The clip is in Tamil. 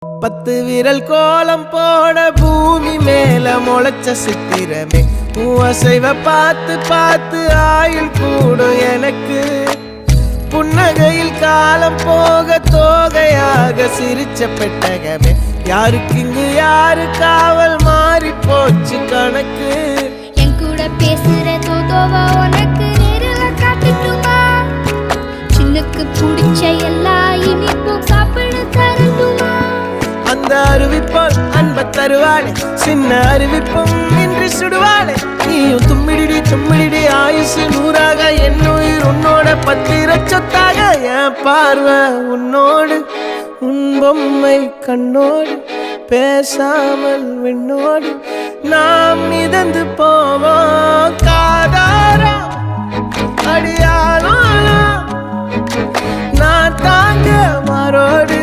10 விரல் கோலம் போட பூமி மேல முளைச்ச சித்திரமே அசைவ பார்த்து பார்த்து ஆயுள் கூடும் எனக்கு புன்னகையில் காலம் போக தோகையாக சிரிச்ச பெட்டகமே யாருக்கு இங்கு யாரு காவல் மாறி போச்சு கணக்கு என் கூட பேசுற தோதோவா உனக்கு நேரில காட்டுட்டுமா சின்னுக்கு பிடிச்ச எல்லா இனிப்பும் சாப்பிட தரட்டுமா அந்த அறிவிப்பால் அன்ப தருவாளே சின்ன அறிவிப்பும் இன்று சுடுவாளே நீயும் தும்மிடி தும்மிடி ஆயுசு 100ஆக என் உயிர் உன்னோட 10 லட்சத்தாக என் பார்வை உன்னோடு உன் பொம்மை கண்ணோடு பேசாமல் விண்ணோடு நாம் மிதந்து போவோம் காதாரா அடியாளோ நான் தாங்க மாறோடு